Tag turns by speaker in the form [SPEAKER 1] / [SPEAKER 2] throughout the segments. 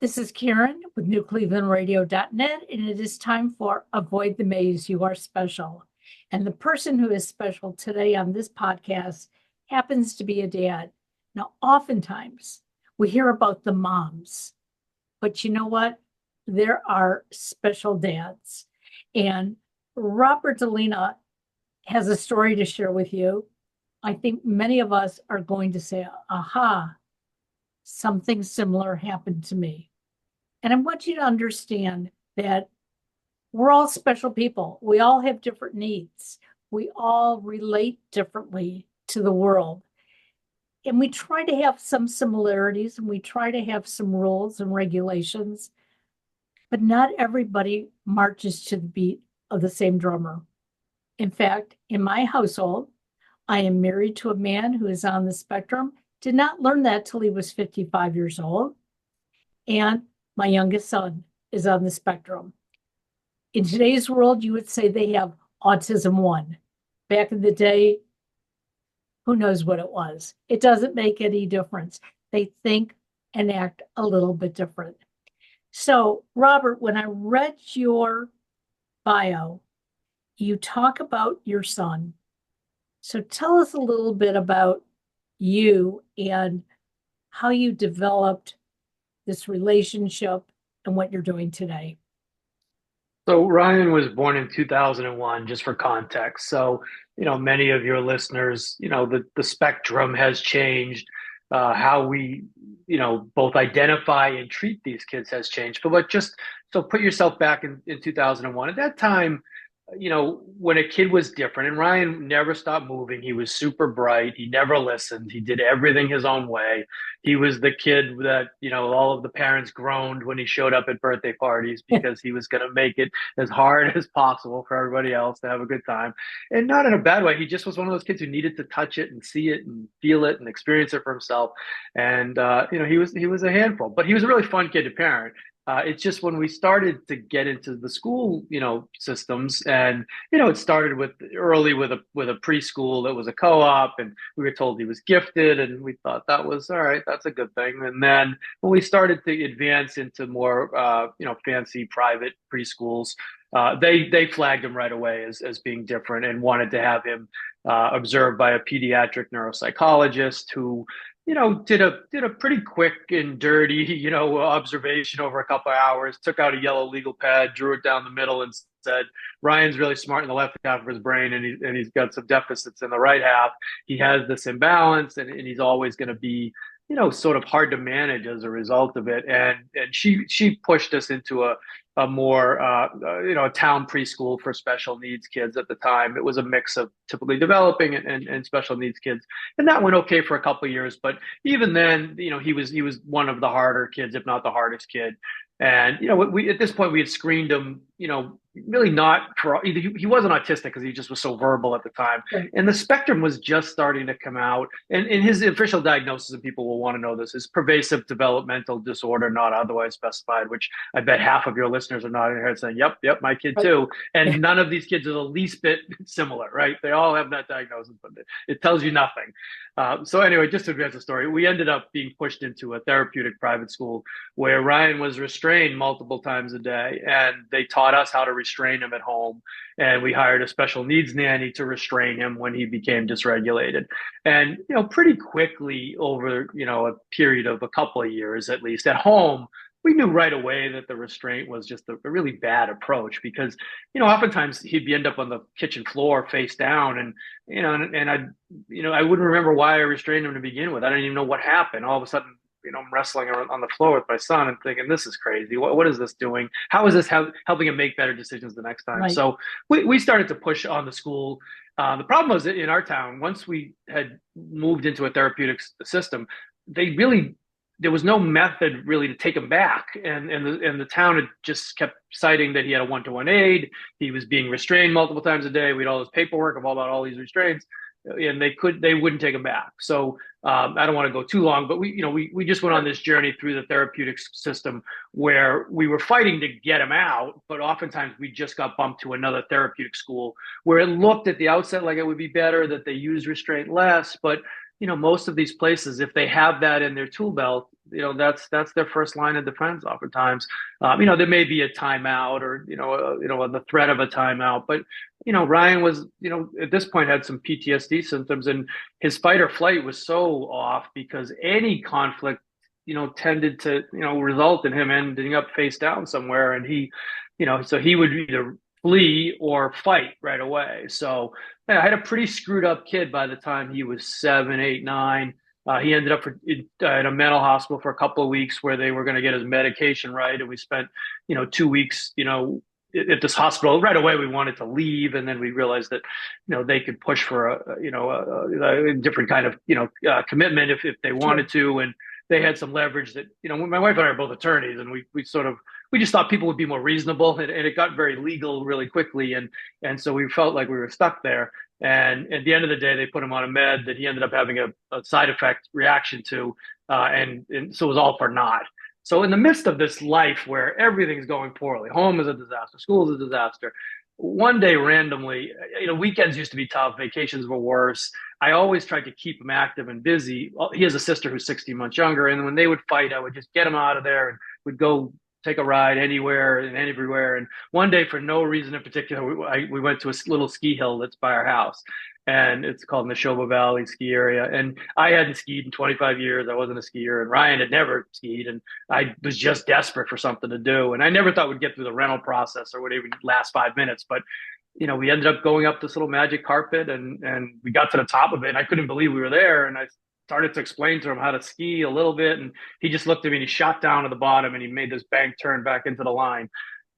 [SPEAKER 1] This is Karen with newclevelandradio.net, and it is time for Avoid the Maze. You are special. And the person who is special today on this podcast happens to be a dad. Now, oftentimes we hear about the moms, but you know what? There are special dads. And Robert DeLena has a story to share with you. I think many of us are going to say, aha, something similar happened to me. And I want you to understand that we're all special people. We all have different needs. We all relate differently to the world. And we try to have some similarities and we try to have some rules and regulations, but not everybody marches to the beat of the same drummer. In fact, in my household, I am married to a man who is on the spectrum, did not learn that till he was 55 years old. And my youngest son is on the spectrum. In today's world, you would say they have autism 1. Back in the day, who knows what it was? It doesn't make any difference. They think and act a little bit different. So, Robert, when I read your bio, you talk about your son. So tell us a little bit about you and how you developed this relationship and what you're doing today.
[SPEAKER 2] So Ryan was born in 2001, just for context. So, many of your listeners, the spectrum has changed. How we, both identify and treat these kids has changed. But just so put yourself back in 2001. At that time, when a kid was different, and Ryan never stopped moving. He was super bright. He never listened. He did everything his own way. He was the kid that, all of the parents groaned when he showed up at birthday parties because he was going to make it as hard as possible for everybody else to have a good time. And not in a bad way. He just was one of those kids who needed to touch it and see it and feel it and experience it for himself. And, he was a handful, but he was a really fun kid to parent. It's just when we started to get into the school, systems, and it started with a preschool that was a co-op, and we were told he was gifted, and we thought that was all right. That's a good thing. And then when we started to advance into more, fancy private preschools, they flagged him right away as being different and wanted to have him observed by a pediatric neuropsychologist who did a pretty quick and dirty, observation over a couple of hours, took out a yellow legal pad, drew it down the middle and said, Ryan's really smart in the left half of his brain and he's got some deficits in the right half. He has this imbalance and he's always going to be, sort of hard to manage as a result of it. And she pushed us into a more, a town preschool for special needs kids at the time. It was a mix of typically developing and special needs kids. And that went okay for a couple of years. But even then, he was one of the harder kids, if not the hardest kid. And, we at this point, we had screened him, really not for, he wasn't autistic because he just was so verbal at the time.
[SPEAKER 1] Right.
[SPEAKER 2] And the spectrum was just starting to come out. And in his official diagnosis, and people will want to know this, is pervasive developmental disorder, not otherwise specified, which I bet half of your listeners are nodding their head saying, yep, my kid too. And none of these kids are the least bit similar, right? They all have that diagnosis, but it tells you nothing. So anyway, just to advance the story, we ended up being pushed into a therapeutic private school where Ryan was restrained multiple times a day, and they taught us how to restrain him at home. And we hired a special needs nanny to restrain him when he became dysregulated. And, pretty quickly over, a period of a couple of years, at least at home, we knew right away that the restraint was just a really bad approach because, oftentimes he'd end up on the kitchen floor face down and, I wouldn't remember why I restrained him to begin with. I didn't even know what happened. All of a sudden, I'm wrestling on the floor with my son and thinking, this is crazy. What is this doing? How is this helping him make better decisions the next time?
[SPEAKER 1] Right.
[SPEAKER 2] So we started to push on the school. The problem was that in our town, once we had moved into a therapeutic system, there was no method really to take him back. And the town had just kept citing that he had a one-to-one aid. He was being restrained multiple times a day. We had all this paperwork about all these restraints. And they wouldn't take him back. So I don't want to go too long, but we just went on this journey through the therapeutic system where we were fighting to get him out, but oftentimes we just got bumped to another therapeutic school where it looked at the outset like it would be better that they use restraint less, but most of these places, if they have that in their tool belt, that's their first line of defense oftentimes. There may be a timeout or, the threat of a timeout, but, Ryan was, at this point had some PTSD symptoms, and his fight or flight was so off because any conflict, tended to, result in him ending up face down somewhere. And so he would either flee or fight right away. So I had a pretty screwed up kid by the time he was 7, 8, 9. He ended up in a mental hospital for a couple of weeks where they were going to get his medication right. And we spent, 2 weeks, at this hospital. Right away we wanted to leave, and then we realized that they could push for a different kind of commitment if they wanted to, and they had some leverage that my wife and I are both attorneys, and we just thought people would be more reasonable, and it got very legal really quickly, and so we felt like we were stuck there. And at the end of the day, they put him on a med that he ended up having a side effect reaction to, and so it was all for naught. So in the midst of this life where everything's going poorly, home is a disaster, school is a disaster, one day randomly, weekends used to be tough, vacations were worse. I always tried to keep him active and busy. He has a sister who's 16 months younger, and when they would fight, I would just get him out of there and would go take a ride anywhere and everywhere. And one day, for no reason in particular, we went to a little ski hill that's by our house, and it's called Neshoba Valley ski area. And I hadn't skied in 25 years. I wasn't a skier, and Ryan had never skied, and I was just desperate for something to do. And I never thought we'd get through the rental process or would even last 5 minutes, but we ended up going up this little magic carpet, and we got to the top of it, and I couldn't believe we were there. And I started to explain to him how to ski a little bit, and he just looked at me and he shot down to the bottom, and he made this bank turn back into the line.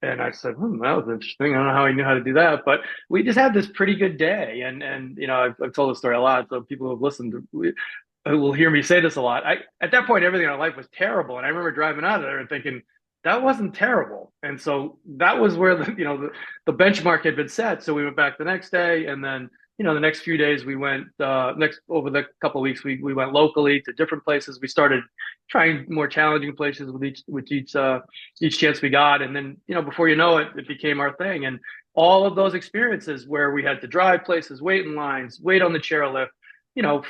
[SPEAKER 2] And I said, that was interesting. I don't know how he knew how to do that, but we just had this pretty good day. And I've told the story a lot, so people who have listened will hear me say this a lot. At that point, everything in our life was terrible, and I remember driving out of there and thinking, that wasn't terrible. And so that was where the benchmark had been set. So we went back the next day, and then the next few days we went over the couple of weeks we went locally to different places. We started trying more challenging places with each chance we got, and then before you know it, it became our thing. And all of those experiences where we had to drive places, wait in lines, wait on the chairlift,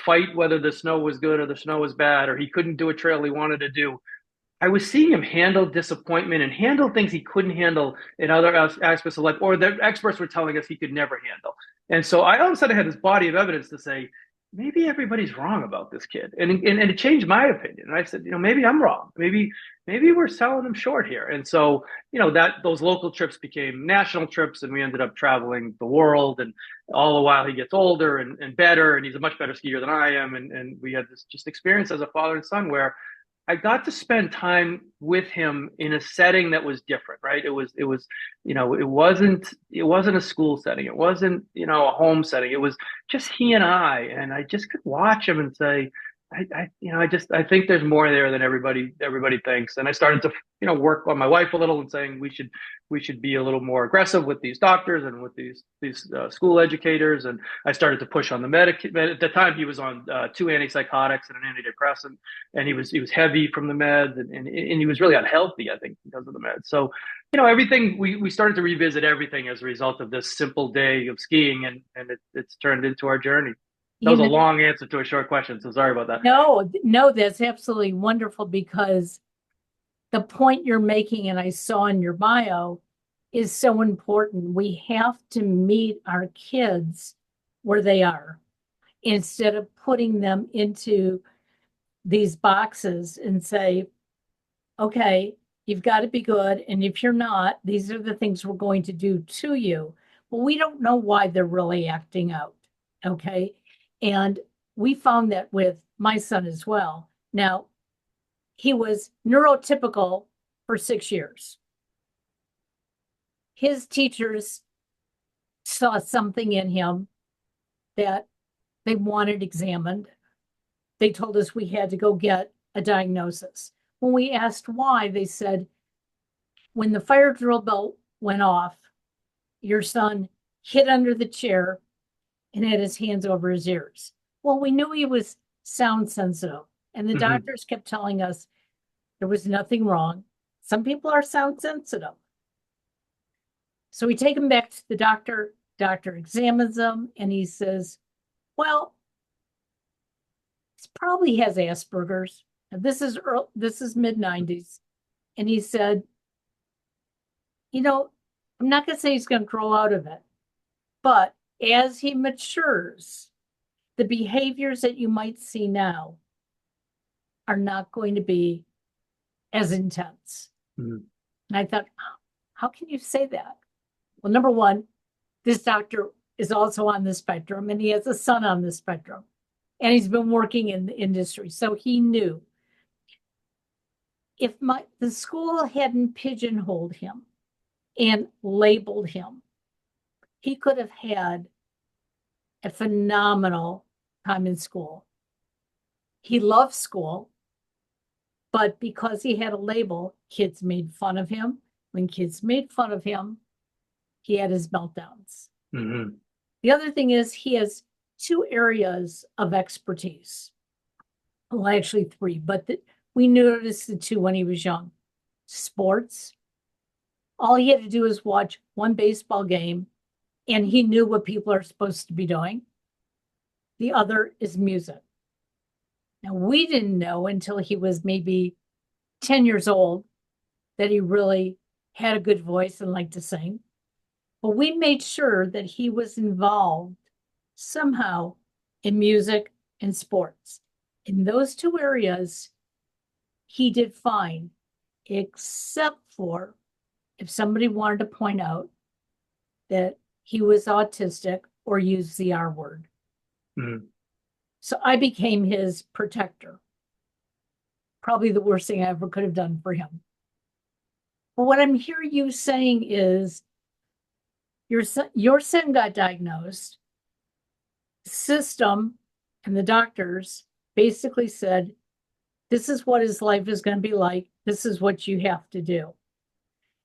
[SPEAKER 2] fight whether the snow was good or the snow was bad, or he couldn't do a trail he wanted to do. I was seeing him handle disappointment and handle things he couldn't handle in other aspects of life, or the experts were telling us he could never handle. And so I all of a sudden had this body of evidence to say, maybe everybody's wrong about this kid. And it changed my opinion. And I said, maybe I'm wrong. Maybe we're selling him short here. And so, those local trips became national trips, and we ended up traveling the world. And all the while he gets older and better, and he's a much better skier than I am. And we had this just experience as a father and son where I got to spend time with him in a setting that was different, right? It wasn't a school setting. It wasn't, a home setting. It was just he and I just could watch him and say, I think there's more there than everybody thinks. And I started to, work on my wife a little and saying we should be a little more aggressive with these doctors and with these school educators. And I started to push on the at the time he was on 2 antipsychotics and an antidepressant, and he was heavy from the meds, and he was really unhealthy, I think, because of the meds. So, everything we started to revisit everything as a result of this simple day of skiing, and it's turned into our journey. That was a long answer to a short question, so sorry about that.
[SPEAKER 1] No, that's absolutely wonderful, because the point you're making, and I saw in your bio, is so important. We have to meet our kids where they are instead of putting them into these boxes and say, okay, you've got to be good. And if you're not, these are the things we're going to do to you. But we don't know why they're really acting out. Okay. And we found that with my son as well. Now, he was neurotypical for 6 years. His teachers saw something in him that they wanted examined. They told us we had to go get a diagnosis. When we asked why, they said, when the fire drill bell went off, your son hid under the chair and had his hands over his ears. Well, we knew he was sound sensitive, and the doctors kept telling us there was nothing wrong. Some people are sound sensitive. So we take him back to the doctor. Doctor examines him, and he says, well, he probably has Asperger's. And this is mid 90s. And he said, you know, I'm not going to say he's going to grow out of it, but as he matures, the behaviors that you might see now are not going to be as intense.
[SPEAKER 2] Mhm.
[SPEAKER 1] And I thought, how can you say that? Well, number one, this doctor is also on the spectrum and he has a son on the spectrum and he's been working in the industry. So he knew if the school hadn't pigeonholed him and labeled him, he could have had a phenomenal time in school. He loved school, but because he had a label, kids made fun of him. When kids made fun of him, he had his meltdowns.
[SPEAKER 2] Mhm.
[SPEAKER 1] The other thing is he has two areas of expertise. Well, actually three, but we noticed the two when he was young. Sports. All he had to do was watch one baseball game and he knew what people are supposed to be doing. The other is music. Now, we didn't know until he was maybe 10 years old that he really had a good voice and liked to sing. But we made sure that he was involved somehow in music and sports. In those two areas, he did fine, except for if somebody wanted to point out that he was autistic or used the R word.
[SPEAKER 2] Mhm.
[SPEAKER 1] So I became his protector. Probably the worst thing I ever could have done for him. But what I'm hearing you saying is your son got diagnosed. The system and the doctors basically said, this is what his life is going to be like. This is what you have to do.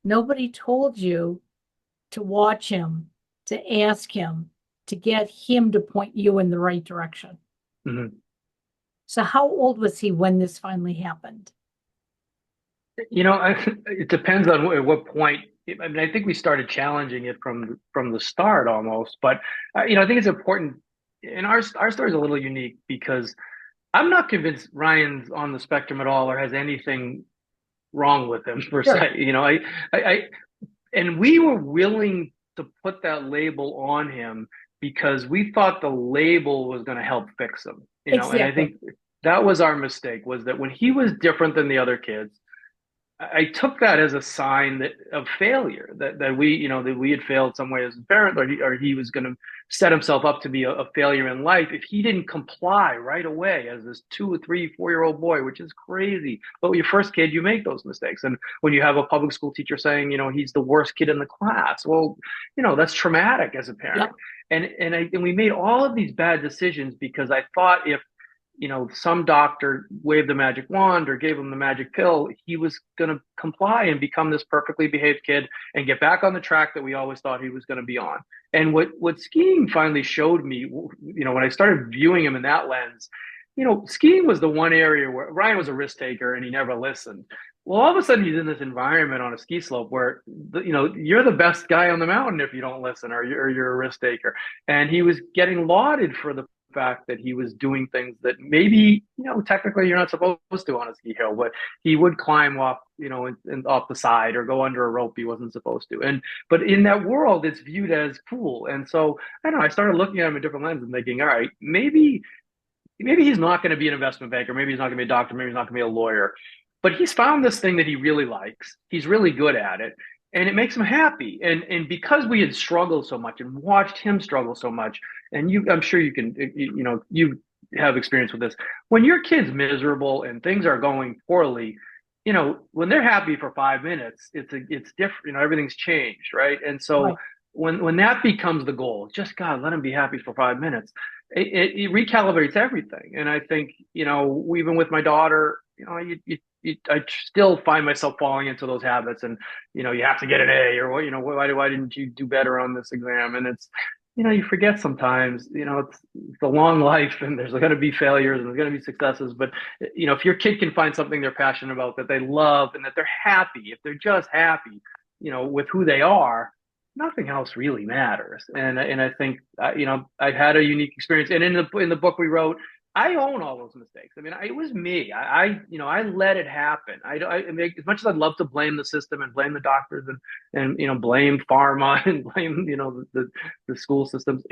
[SPEAKER 1] Nobody told you to watch him, to ask him, to get him to point you in the right direction.
[SPEAKER 2] Mhm.
[SPEAKER 1] So how old was he when this finally happened?
[SPEAKER 2] It depends on at what point. I mean, I think we started challenging it from the start almost. But I think it's important. And our story is a little unique because I'm not convinced Ryan's on the spectrum at all or has anything wrong with him per
[SPEAKER 1] Sure.
[SPEAKER 2] se. I and we were willing to put that label on him because we thought the label was going to help fix him. And I
[SPEAKER 1] Exactly.
[SPEAKER 2] think that was our mistake was that when he was different than the other kids, I took that as a sign of failure that we had failed some way as a parent, or he was going to set himself up to be a failure in life if he didn't comply right away as this 2 or 3, 4-year-old boy, which is crazy. But with your first kid, you make those mistakes, and when you have a public school teacher saying, he's the worst kid in the class, well, that's traumatic as a parent.
[SPEAKER 1] Yep.
[SPEAKER 2] And we made all of these bad decisions because I thought if some doctor waved the magic wand or gave him the magic pill, he was going to comply and become this perfectly behaved kid and get back on the track that we always thought he was going to be on. And what skiing finally showed me, when I started viewing him in that lens, skiing was the one area where Ryan was a risk taker and he never listened. Well, all of a sudden he's in this environment on a ski slope where you're the best guy on the mountain if you don't listen or you're a risk taker. And he was getting lauded for the fact that he was doing things that maybe technically you're not supposed to on a ski hill, but he would climb off and off the side or go under a rope he wasn't supposed to. But in that world it's viewed as cool. And so I don't know, I started looking at him in different lenses and thinking, all right, maybe he's not going to be an investment banker, maybe he's not going to be a doctor, maybe he's not going to be a lawyer, but he's found this thing that he really likes, he's really good at it, and it makes him happy. And because we had struggled so much and watched him struggle so much, and I'm sure you can, you have experience with this. When your kid's miserable and things are going poorly, when they're happy for 5 minutes, it's different. Everything's changed, right? And so
[SPEAKER 1] Right.
[SPEAKER 2] when that becomes the goal, just God, let him be happy for 5 minutes. It recalibrates everything. And I think even with my daughter, I still find myself falling into those habits, and you have to get an A, or why didn't you do better on this exam? And it's you forget sometimes. It's a long life, and there's going to be failures and there's going to be successes. But if your kid can find something they're passionate about, that they love, and that they're happy, if they're just happy, with who they are, nothing else really matters. And I think I've had a unique experience. And in the book we wrote, I own all those mistakes. I mean, it was me. I let it happen. I mean, as much as I'd love to blame the system and blame the doctors and blame pharma and blame the school systems,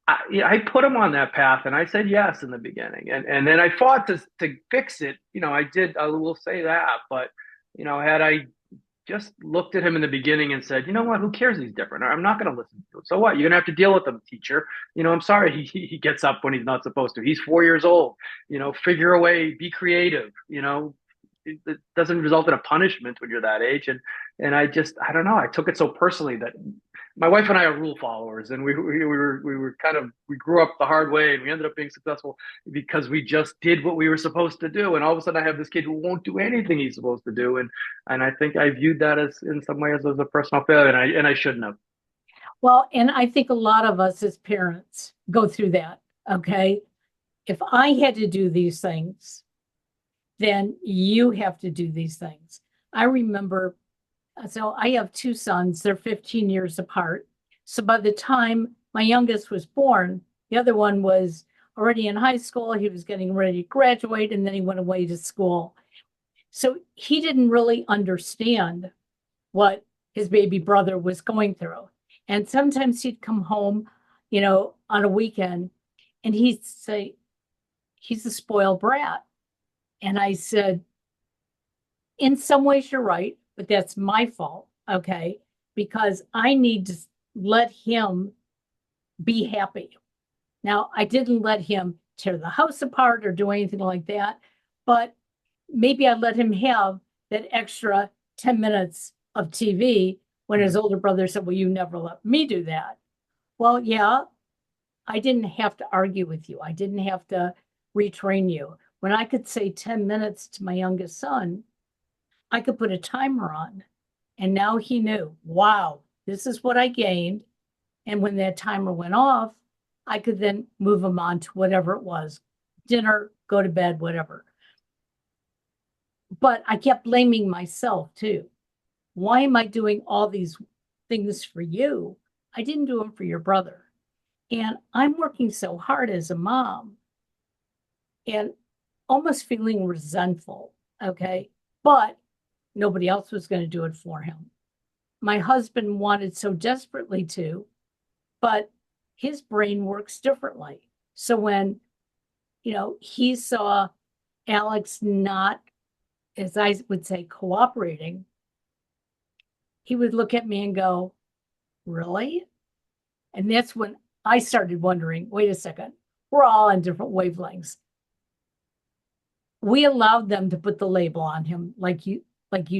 [SPEAKER 2] I put them on that path, and I said yes in the beginning, and then I fought to fix it. I did. I will say that, but had I just looked at him in the beginning and said, you know what, who cares? He's different. I'm not going to listen to him. So what? You're going to have to deal with him, teacher. I'm sorry. He gets up when he's not supposed to. He's 4 years old. Figure a way, be creative. It doesn't result in a punishment when you're that age. And I don't know. I took it so personally that my wife and I are rule followers, and we grew up the hard way, and we ended up being successful because we just did what we were supposed to do. And all of a sudden, I have this kid who won't do anything he's supposed to do, and I think I viewed that as, in some ways, as a personal failure, and I shouldn't have.
[SPEAKER 1] Well, and I think a lot of us as parents go through that. Okay. If I had to do these things, then you have to do these things. I remember, so I have two sons, they're 15 years apart. So by the time my youngest was born, the other one was already in high school. He was getting ready to graduate, and then he went away to school. So he didn't really understand what his baby brother was going through. And sometimes he'd come home, on a weekend, and he'd say, he's a spoiled brat. And I said, in some ways, you're right, but that's my fault. Okay. Because I need to let him be happy. Now, I didn't let him tear the house apart or do anything like that, but maybe I let him have that extra 10 minutes of TV when his older brother said, well, you never let me do that. Well, yeah, I didn't have to argue with you. I didn't have to retrain you. When I could say 10 minutes to my youngest son, I could put a timer on. And now he knew, wow, this is what I gained. And when that timer went off, I could then move him on to whatever it was, dinner, go to bed, whatever. But I kept blaming myself too. Why am I doing all these things for you? I didn't do them for your brother. And I'm working so hard as a mom and almost feeling resentful. Okay. But nobody else was going to do it for him. My husband wanted so desperately to, but his brain works differently. So when, he saw Alex not, as I would say, cooperating, he would look at me and go, really? And that's when I started wondering, wait a second, we're all on different wavelengths. We allowed them to put the label on him, like you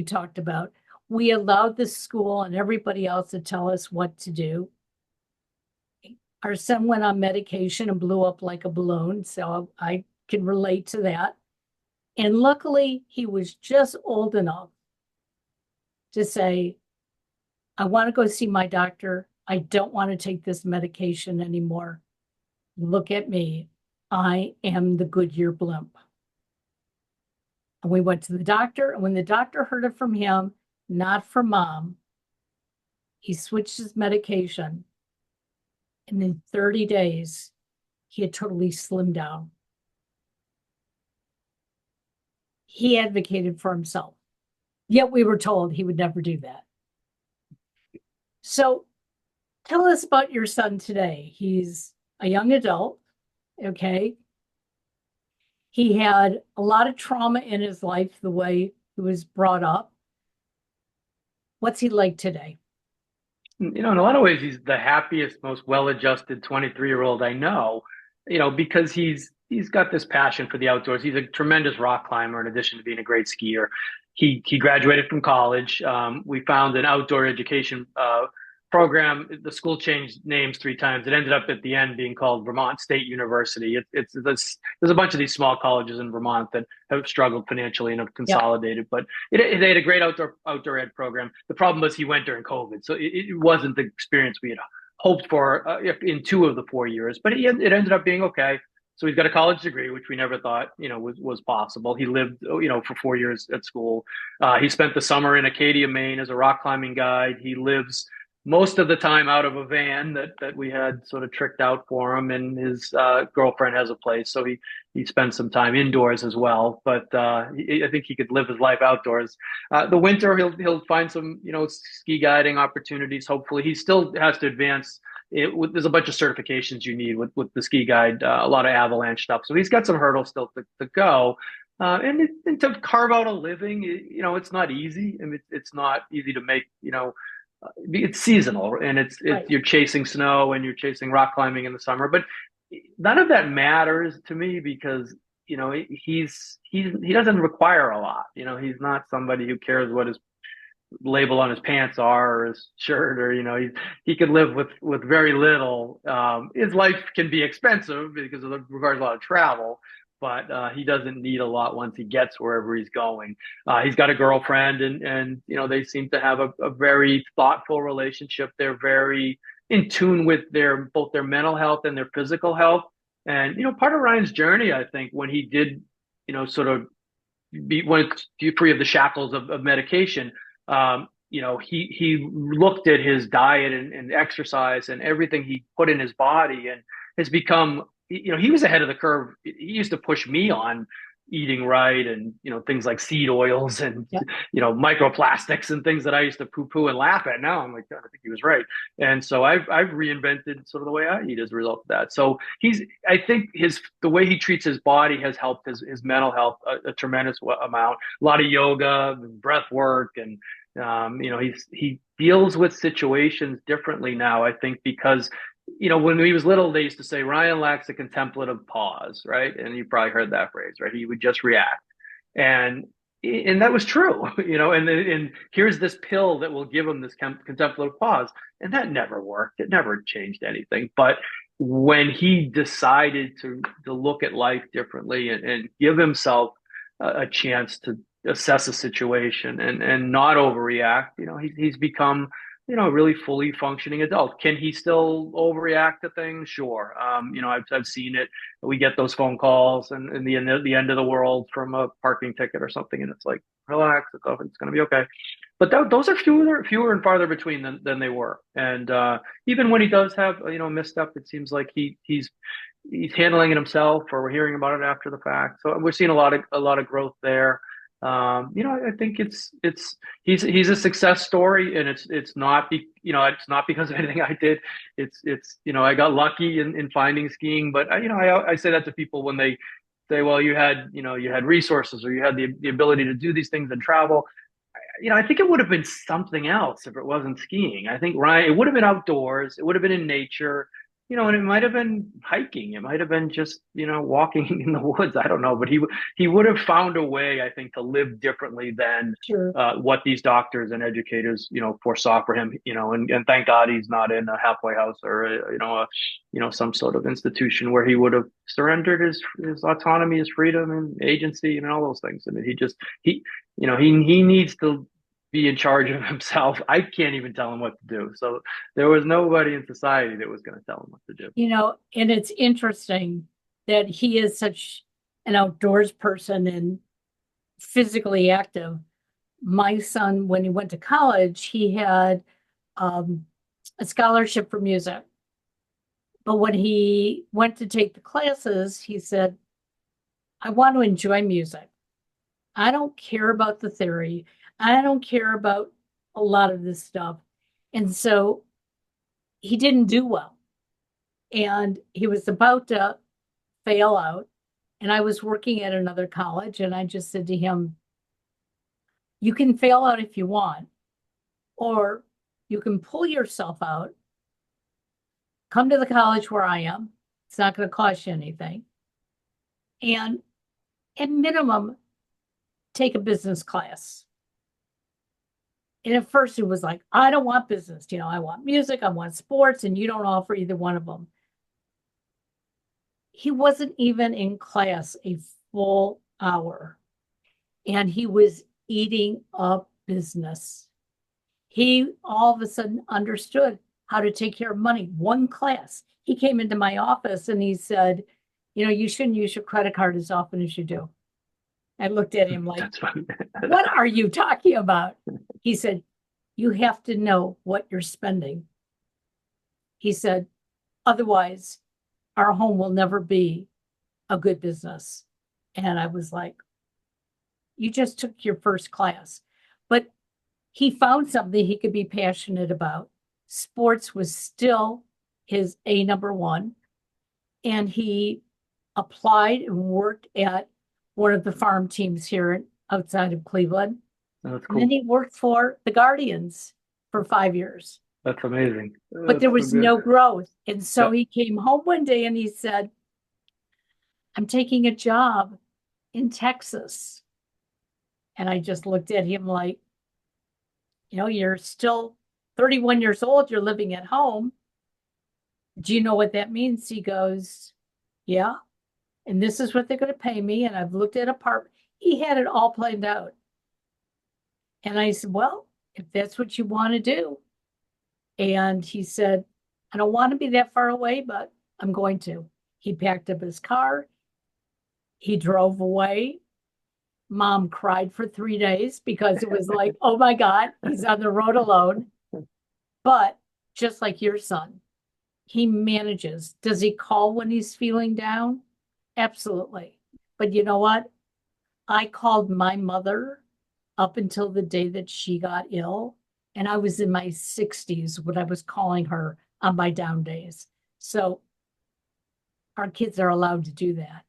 [SPEAKER 1] talked about. We allowed the school and everybody else to tell us what to do. Our son went on medication and blew up like a balloon, so I can relate to that. And luckily, he was just old enough to say, I want to go see my doctor. I don't want to take this medication anymore. Look at me. I am the Goodyear blimp. And we went to the doctor, and when the doctor heard it from him, not from mom, he switched his medication. And in 30 days, he had totally slimmed down. He advocated for himself. Yet we were told he would never do that. So tell us about your son today. He's a young adult, okay? He had a lot of trauma in his life, the way he was brought up. What's he like today?
[SPEAKER 2] In a lot of ways, he's the happiest, most well-adjusted 23-year-old I know, because he's got this passion for the outdoors. He's a tremendous rock climber in addition to being a great skier. He graduated from college. We found an outdoor education program. The school changed names 3 times. It ended up at the end being called Vermont State University. There's a bunch of these small colleges in Vermont that have struggled financially and have consolidated, but they had a great outdoor ed program. The problem was he went during COVID, so it wasn't the experience we had hoped for in 2 of the 4 years, but it ended up being okay. So he's got a college degree, which we never thought, was possible. He lived, for 4 years at school. He spent the summer in Acadia, Maine as a rock climbing guide. He lives most of the time out of a van that we had sort of tricked out for him, and his girlfriend has a place, so he spends some time indoors as well. But I think he could live his life outdoors. The winter he'll find some ski guiding opportunities. Hopefully, he still has to advance. There's a bunch of certifications you need with the ski guide, a lot of avalanche stuff. So he's got some hurdles still to go. And to carve out a living, it's not easy. I mean, it's not easy to make, it's seasonal, and
[SPEAKER 1] Right.
[SPEAKER 2] you're chasing snow and you're chasing rock climbing in the summer, but none of that matters to me because, he doesn't require a lot. He's not somebody who cares what his label on his pants are or his shirt, or he could live with very little. His life can be expensive because it requires a lot of travel, but he doesn't need a lot once he gets wherever he's going. He's got a girlfriend, and they seem to have a very thoughtful relationship. They're very in tune with both their mental health and their physical health. And part of Ryan's journey, I think, when he did sort of when free of the shackles of medication, he looked at his diet and exercise and everything he put in his body, and has become, he was ahead of the curve. He used to push me on eating right, and things like seed oils and
[SPEAKER 1] Yeah.
[SPEAKER 2] microplastics and things that I used to poo-poo and laugh at. Now I'm like, God, I think he was right. And so I've reinvented sort of the way I eat as a result of that. So I think the way he treats his body has helped his mental health a tremendous amount. A lot of yoga and breath work, and he deals with situations differently now, I think, because when he was little, they used to say Ryan lacks a contemplative pause, right? And you probably heard that phrase, right? He would just react, and that was true, And here's this pill that will give him this contemplative pause, and that never worked. It never changed anything. But when he decided to look at life differently and give himself a chance to assess a situation and not overreact, he's become a really fully functioning adult. Can he still overreact to things? Sure. I've seen it. We get those phone calls and in the end of the world from a parking ticket or something, and it's like, relax, it's going to be okay. But those are fewer and farther between than they were. And even when he does have a misstep, it seems like he's handling it himself, or we're hearing about it after the fact. So we're seeing a lot of growth there. I think he's a success story, and it's not because of anything I did. It's I got lucky in finding skiing, but I say that to people when they say, well, you had resources, or you had the ability to do these things and travel. I think it would have been something else if it wasn't skiing. I think Ryan, it would have been outdoors, it would have been in nature. And it might have been hiking. It might have been just, walking in the woods. I don't know, but he would have found a way, I think, to live differently than
[SPEAKER 1] Sure.
[SPEAKER 2] what these doctors and educators, foresaw for him. And thank God he's not in a halfway house or some sort of institution where he would have surrendered his autonomy, his freedom, and agency, and all those things. I mean, he needs to be in charge of himself. I can't even tell him what to do. So there was nobody in society that was going to tell him what to do.
[SPEAKER 1] And it's interesting that he is such an outdoors person and physically active. My son, when he went to college, he had a scholarship for music. But when he went to take the classes, he said, I want to enjoy music. I don't care about the theory. I don't care about a lot of this stuff. And so he didn't do well. And he was about to fail out. And I was working at another college, and I just said to him, you can fail out if you want, or you can pull yourself out, come to the college where I am. It's not going to cost you anything. And at minimum, take a business class. And at first it was like, I don't want business. I want music, I want sports, and you don't offer either one of them. He wasn't even in class a full hour, and he was eating up business. He all of a sudden understood how to take care of money. One class. He came into my office and he said, you shouldn't use your credit card as often as you do. I looked at him like, what are you talking about? He said, You have to know what you're spending. He said, otherwise, our home will never be a good business. And I was like, you just took your first class. But he found something he could be passionate about. Sports was still his A number one. And he applied and worked at one of the farm teams here outside of Cleveland.
[SPEAKER 2] Oh, that's
[SPEAKER 1] And then
[SPEAKER 2] cool.
[SPEAKER 1] he worked for the Guardians for 5 years.
[SPEAKER 2] That's amazing.
[SPEAKER 1] But there
[SPEAKER 2] That's so
[SPEAKER 1] was
[SPEAKER 2] good.
[SPEAKER 1] no growth. And so
[SPEAKER 2] Yep.
[SPEAKER 1] he came home one day and he said, I'm taking a job in Texas. And I just looked at him like, you're still 31 years old, you're living at home. Do you know what that means? He goes, yeah. And this is what they're going to pay me. And I've looked at apartment. He had it all planned out. And I said, well, if that's what you want to do. And he said, I don't want to be that far away, but I'm going to. He packed up his car. He drove away. Mom cried for 3 days because it was like, oh my God, he's on the road alone. But just like your son, he manages. Does he call when he's feeling down? Absolutely. But you know what? I called my mother up until the day that she got ill. And I was in my 60s when I was calling her on my down days. So our kids are allowed to do that.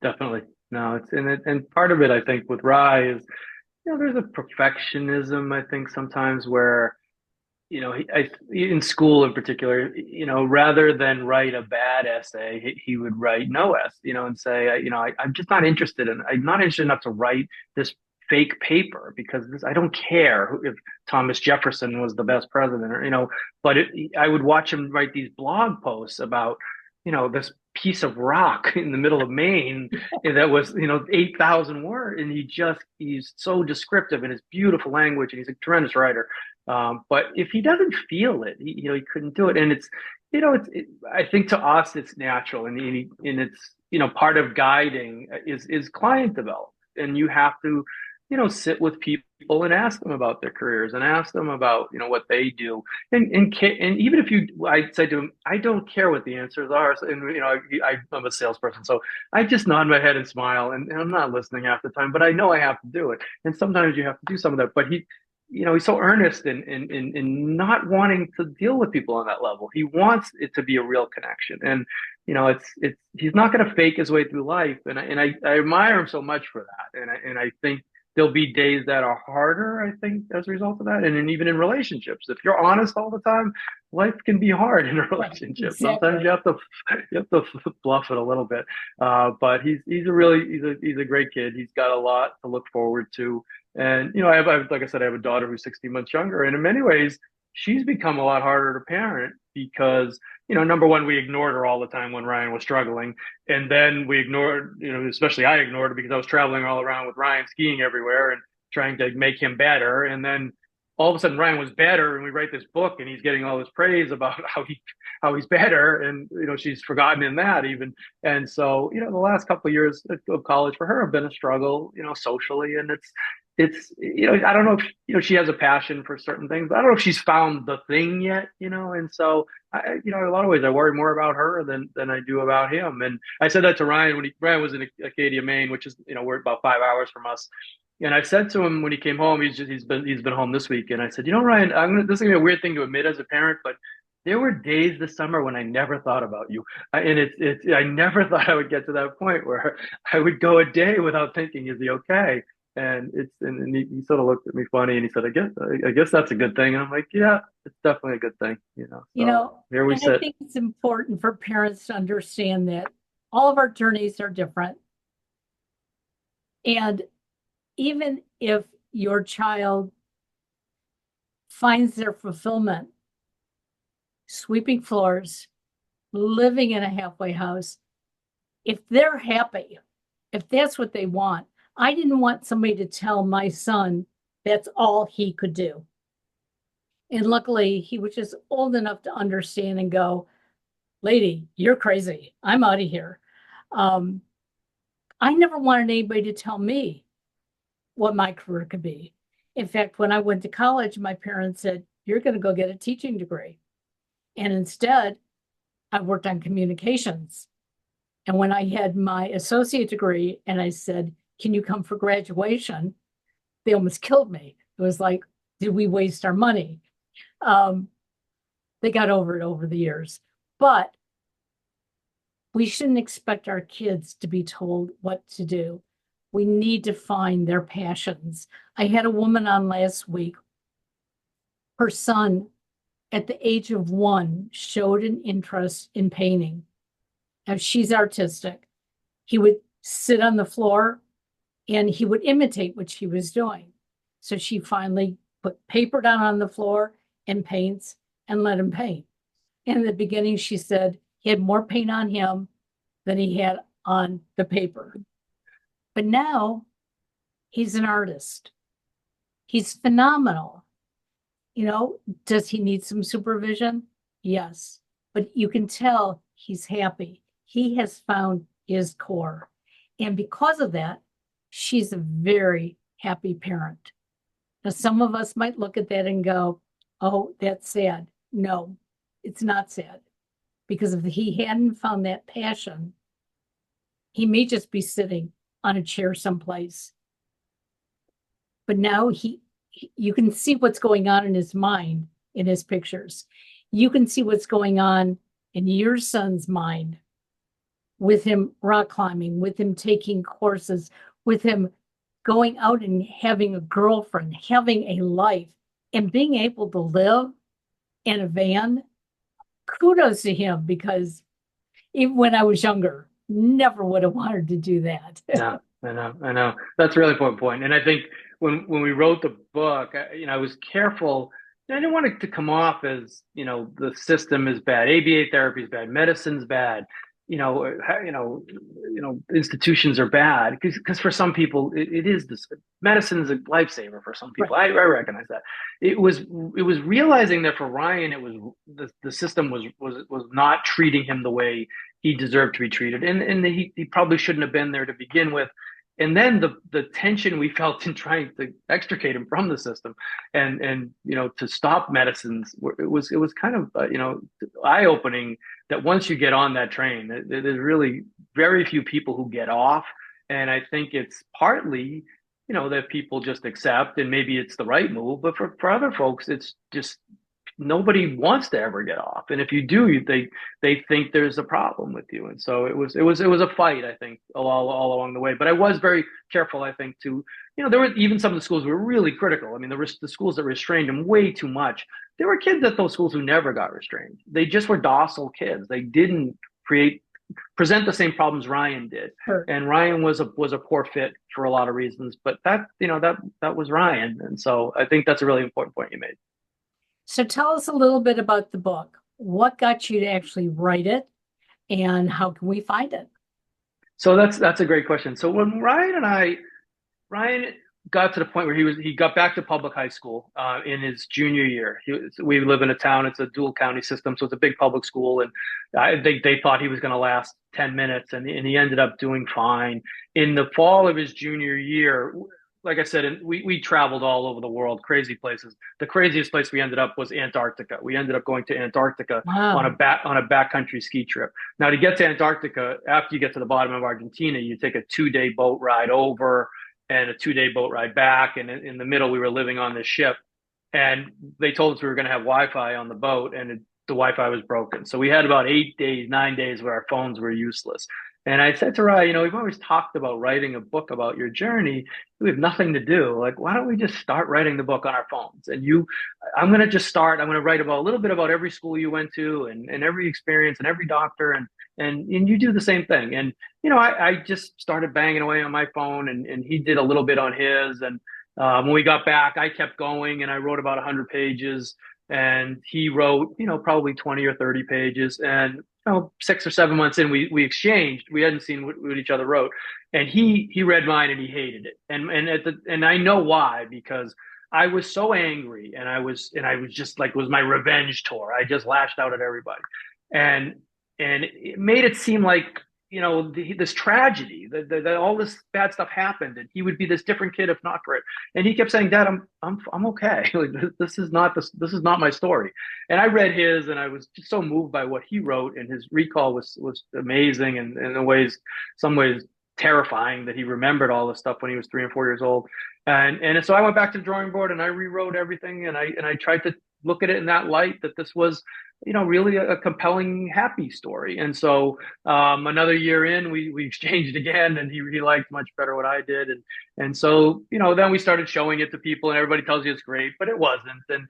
[SPEAKER 2] Definitely. No, and part of it, I think, with Rye is, there's a perfectionism, I think, sometimes where, in school in particular, rather than write a bad essay, he would write no essay, and say, I'm just not interested I'm not interested enough to write this fake paper because I don't care if Thomas Jefferson was the best president but I would watch him write these blog posts about, this piece of rock in the middle of Maine that was, 8,000 words. And he's so descriptive in his beautiful language and he's a tremendous writer. But if he doesn't feel it, he couldn't do it. And I think to us, it's natural and it's, part of guiding is client development. And you have to, sit with people and ask them about their careers and ask them about, what they do. And even if I say to him, I don't care what the answers are. And, I'm a salesperson. So I just nod my head and smile and I'm not listening half the time, but I know I have to do it. And sometimes you have to do some of that. But he's so earnest in not wanting to deal with people on that level. He wants it to be a real connection. And, he's not going to fake his way through life. And I admire him so much for that. And I think there'll be days that are harder, I think, as a result of that. And then even in relationships, if you're honest all the time, life can be hard in a relationship.
[SPEAKER 1] Exactly.
[SPEAKER 2] Sometimes you have to bluff it a little bit. But he's a great kid. He's got a lot to look forward to. And, I have, like I said, I have a daughter who's 16 months younger. And in many ways, she's become a lot harder to parent because, number one, we ignored her all the time when Ryan was struggling. And then we ignored, especially I ignored her because I was traveling all around with Ryan skiing everywhere and trying to make him better. And then all of a sudden Ryan was better and we write this book and he's getting all this praise about how he's better. And, she's forgotten in that even. And so, the last couple of years of college for her have been a struggle, socially. And I don't know if, she has a passion for certain things, but I don't know if she's found the thing yet, and so in a lot of ways I worry more about her than I do about him. And I said that to Ryan when Ryan was in Acadia, Maine, which is, we're about 5 hours from us. And I said to him when he came home, he's been home this week. And I said, Ryan, this is gonna be a weird thing to admit as a parent, but there were days this summer when I never thought about you. And I never thought I would get to that point where I would go a day without thinking, is he okay? And he sort of looked at me funny and he said, I guess that's a good thing. And I'm like, yeah, it's definitely a good thing, So here we
[SPEAKER 1] and
[SPEAKER 2] sit.
[SPEAKER 1] I think it's important for parents to understand that all of our journeys are different. And even if your child finds their fulfillment sweeping floors, living in a halfway house, if they're happy, if that's what they want, I didn't want somebody to tell my son that's all he could do. And luckily, he was just old enough to understand and go, lady, you're crazy. I'm out of here. I never wanted anybody to tell me what my career could be. In fact, when I went to college, my parents said, "You're going to go get a teaching degree." And instead, I worked on communications. And when I had my associate degree and I said, "Can you come for graduation?" They almost killed me. It was like, did we waste our money? Um, they got over it over the years. But we shouldn't expect our kids to be told what to do. We need to find their passions. I had a woman on last week. Her son, at the age of 1, showed an interest in painting. Now, she's artistic. He would sit on the floor and he would imitate what she was doing. So she finally put paper down on the floor and paints and let him paint. In the beginning, she said he had more paint on him than he had on the paper. But now he's an artist. He's phenomenal. Does he need some supervision? Yes. But you can tell he's happy. He has found his core. And because of that, she's a very happy parent. Now, some of us might look at that and go, "Oh, that's sad." No, it's not sad. Because if he hadn't found that passion, he may just be sitting on a chair someplace. But now you can see what's going on in his mind in his pictures. You can see what's going on in your son's mind with him rock climbing, with him taking courses, with him going out and having a girlfriend, having a life, and being able to live in a van. Kudos to him, because even when I was younger, never would have wanted to do that.
[SPEAKER 2] No, I know. That's a really important point. And I think when we wrote the book, I was careful. I didn't want it to come off as, the system is bad, ABA therapy is bad, medicine's bad, institutions are bad, because for some people it is this. Medicine is a lifesaver for some people.
[SPEAKER 1] Right.
[SPEAKER 2] I recognize that. It was realizing that for Ryan, it was the system was not treating him the way he deserved to be treated, and he probably shouldn't have been there to begin with. And then the tension we felt in trying to extricate him from the system, and to stop medicines, it was kind of eye opening that once you get on that train, there's really very few people who get off. And I think it's partly that people just accept, and maybe it's the right move, but for other folks, it's just nobody wants to ever get off, and if you do, they think there's a problem with you. And so it was a fight, I think, all along the way. But I was very careful, I think, to there were even some of the schools were really critical. I mean, the schools that restrained them way too much. There were kids at those schools who never got restrained. They just were docile kids. They didn't present the same problems Ryan did.
[SPEAKER 1] Sure.
[SPEAKER 2] And Ryan was a poor fit for a lot of reasons, but that was Ryan. And so I think that's a really important point you made.
[SPEAKER 1] So tell us a little bit about the book. What got you to actually write it, and how can we find it?
[SPEAKER 2] So that's a great question. So when Ryan got to the point where he got back to public high school in his junior year. We live in a town; it's a dual county system, so it's a big public school, and they thought he was going to last 10 minutes, and he ended up doing fine. In the fall of his junior year, like I said, and we traveled all over the world, crazy places. The craziest place we ended up was Antarctica. We ended up going to Antarctica on a backcountry ski trip. Now, to get to Antarctica, after you get to the bottom of Argentina, you take a 2-day boat ride over and a 2-day boat ride back. And in the middle, we were living on this ship, and they told us we were going to have Wi-Fi on the boat, and the Wi-Fi was broken. So we had about 9 days where our phones were useless. And I said to Ryan, we've always talked about writing a book about your journey. We have nothing to do. Like, why don't we just start writing the book on our phones? And I'm going to write about a little bit about every school you went to, and every experience, and every doctor. And you do the same thing. And, I just started banging away on my phone, and he did a little bit on his. And when we got back, I kept going, and I wrote about 100 pages, and he wrote, probably 20 or 30 pages. And 6 or 7 months in, we exchanged. We hadn't seen what each other wrote, and he read mine and he hated it. And I know why, because I was so angry, and I was just like, it was my revenge tour. I just lashed out at everybody, and it made it seem like this tragedy that all this bad stuff happened, and he would be this different kid if not for it. And he kept saying, "Dad, I'm okay. Like, this is not my story." And I read his, and I was just so moved by what he wrote, and his recall was amazing, and in some ways terrifying that he remembered all this stuff when he was 3 and 4 years old. And so I went back to the drawing board and I rewrote everything, and I tried to look at it in that light, that this was really a compelling, happy story. And so another year in, we exchanged again, and he liked much better what I did. And so, then we started showing it to people, and everybody tells you it's great, but it wasn't. And,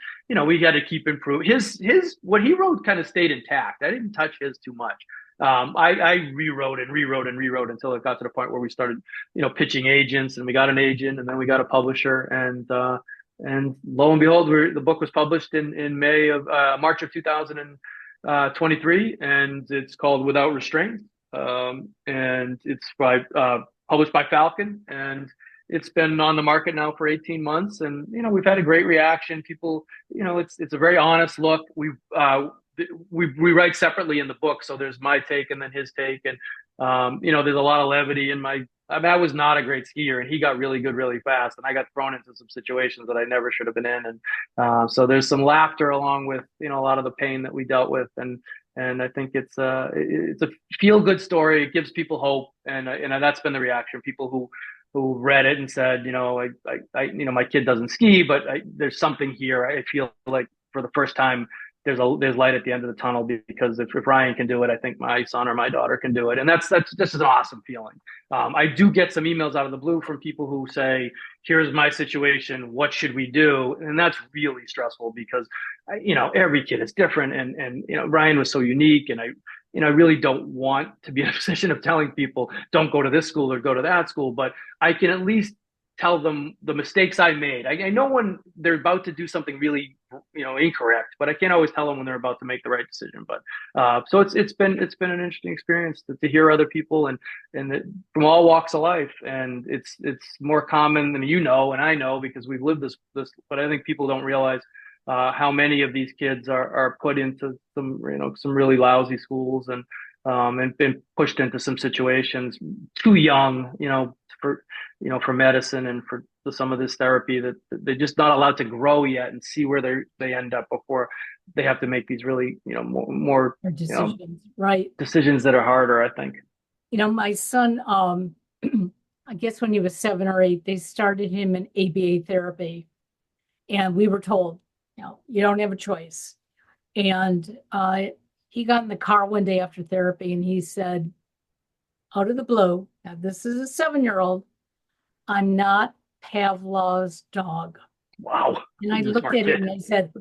[SPEAKER 2] we got to keep improving. What he wrote kind of stayed intact. I didn't touch his too much. I rewrote until it got to the point where we started, pitching agents, and we got an agent, and then we got a publisher, and lo and behold, the book was published in March of 2023, and it's called Without Restraint, and it's published by Falcon, and it's been on the market now for 18 months, and we've had a great reaction. People, it's a very honest look. We write separately in the book, so there's my take and then his take, and there's a lot of levity in my. I was not a great skier, and he got really good really fast, and I got thrown into some situations that I never should have been in, and so there's some laughter along with a lot of the pain that we dealt with, and I think it's a feel good story. It gives people hope, and that's been the reaction. People who read it and said, my kid doesn't ski, but there's something here. I feel like for the first time, there's light at the end of the tunnel, because if Ryan can do it, I think my son or my daughter can do it. And that's just an awesome feeling. I do get some emails out of the blue from people who say, here's my situation, what should we do? And that's really stressful, because every kid is different, and Ryan was so unique, and I really don't want to be in a position of telling people don't go to this school or go to that school, but I can at least tell them the mistakes I made. I know when they're about to do something really, incorrect, but I can't always tell them when they're about to make the right decision. But so it's been an interesting experience to hear other people and from all walks of life, and it's more common than and I know, because we've lived this. But I think people don't realize how many of these kids are put into some really lousy schools, and been pushed into some situations too young, for medicine and for some of this therapy, that they're just not allowed to grow yet and see where they end up before they have to make these really, more
[SPEAKER 1] decisions, right?
[SPEAKER 2] Decisions that are harder, I think.
[SPEAKER 1] My son, I guess when he was 7 or 8, they started him in ABA therapy, and we were told, you don't have a choice. And he got in the car one day after therapy, and he said, out of the blue, now this is a 7-year-old, I'm not Pavlov's dog.
[SPEAKER 2] Wow.
[SPEAKER 1] And I looked at him and I said,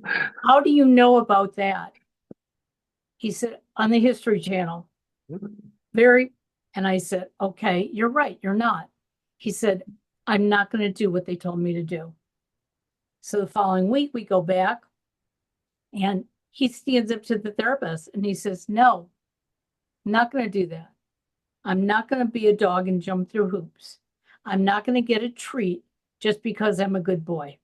[SPEAKER 1] how do you know about that? He said, on the History Channel. And I said, okay, you're right, you're not. He said, I'm not going to do what they told me to do. So the following week, we go back, and he stands up to the therapist and he says, no, I'm not going to do that. I'm not going to be a dog and jump through hoops. I'm not going to get a treat just because I'm a good boy.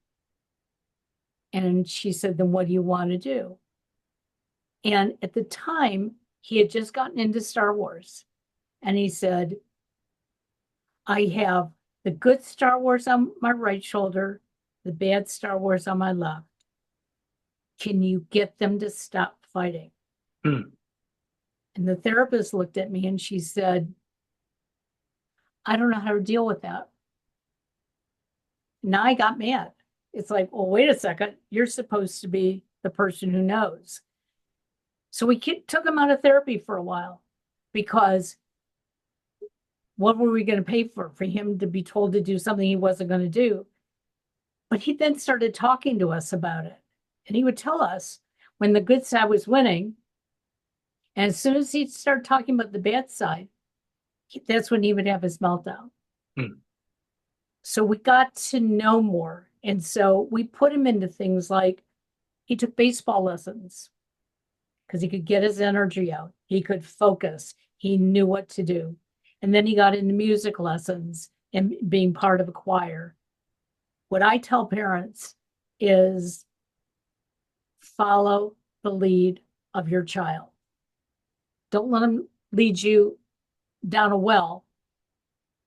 [SPEAKER 1] And she said, then what do you want to do? And at the time, he had just gotten into Star Wars. And he said, I have the good Star Wars on my right shoulder, the bad Star Wars on my left. Can you get them to stop fighting? And the therapist looked at me and she said, I don't know how to deal with that. Now I got mad. It's like, well, wait a second. You're supposed to be the person who knows. So we took him out of therapy for a while, because what were we going to pay for him to be told to do something he wasn't going to do? But he then started talking to us about it. And he would tell us when the good side was winning. And as soon as he'd start talking about the bad side, that's when he would have his meltdown. So we got to know more. And so we put him into things like he took baseball lessons because he could get his energy out. He could focus. He knew what to do. And then he got into music lessons and being part of a choir. What I tell parents is follow the lead of your child. Don't let them lead you down a well,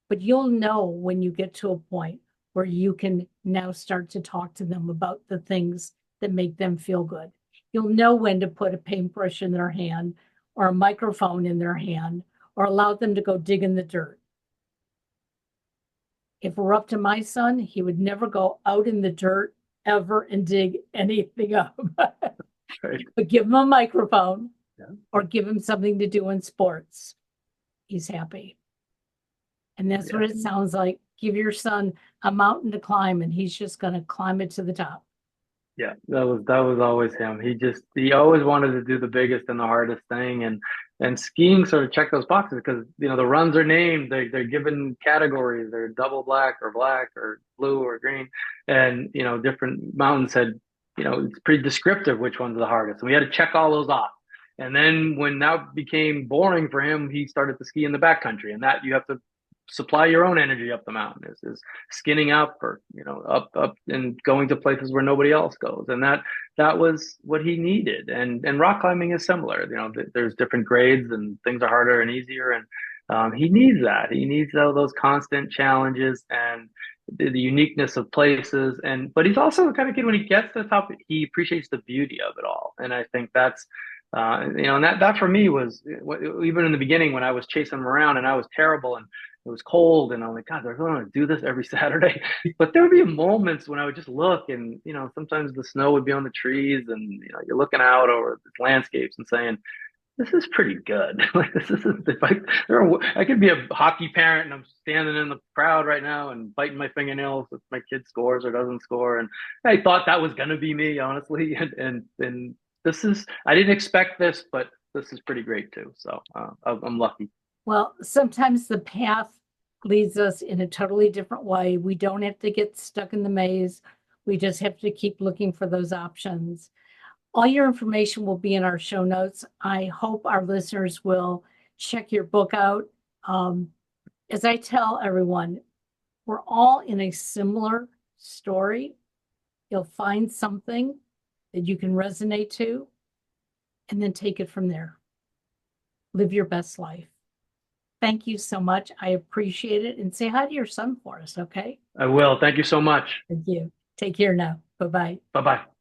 [SPEAKER 1] but you'll know when you get to a point where you can now start to talk to them about the things that make them feel good. You'll know when to put a paintbrush in their hand or a microphone in their hand or allow them to go dig in the dirt. If it were up to my son, he would never go out in the dirt ever and dig anything up.
[SPEAKER 2] Right.
[SPEAKER 1] But give him a microphone,
[SPEAKER 2] Yeah.
[SPEAKER 1] or give him something to do in sports. He's happy. And that's what it sounds like. Give your son a mountain to climb and he's just going to climb it to the top.
[SPEAKER 2] Yeah, that was always him. He always wanted to do the biggest and the hardest thing, and skiing sort of checked those boxes because the runs are named, they're given categories, they're double black or blue or green, and different mountains had it's pretty descriptive which one's the hardest, and we had to check all those off. And then when that became boring for him, he started to ski in the backcountry, and that you have to supply your own energy up the mountain is skinning up or up and going to places where nobody else goes, and that was what he needed. And rock climbing is similar. There's different grades and things are harder and easier, and he needs that. He needs all those constant challenges and the uniqueness of places. But he's also the kind of kid, when he gets to the top, he appreciates the beauty of it all. And I think that's and that for me was, even in the beginning when I was chasing him around and I was terrible and it was cold and I'm like, God, they're going to do this every Saturday. But there would be moments when I would just look and, sometimes the snow would be on the trees and, you're looking out over the landscapes and saying, this is pretty good. Like, this isn't, I could be a hockey parent and I'm standing in the crowd right now and biting my fingernails if my kid scores or doesn't score. And I thought that was going to be me, honestly. And I didn't expect this, but this is pretty great too. So I'm lucky.
[SPEAKER 1] Well, sometimes the path leads us in a totally different way. We don't have to get stuck in the maze. We just have to keep looking for those options. All your information will be in our show notes. I hope our listeners will check your book out. As I tell everyone, we're all in a similar story. You'll find something that you can resonate to, and then take it from there. Live your best life. Thank you so much. I appreciate it. And say hi to your son for us, okay?
[SPEAKER 2] I will. Thank you so much.
[SPEAKER 1] Thank you. Take care now. Bye-bye.
[SPEAKER 2] Bye-bye.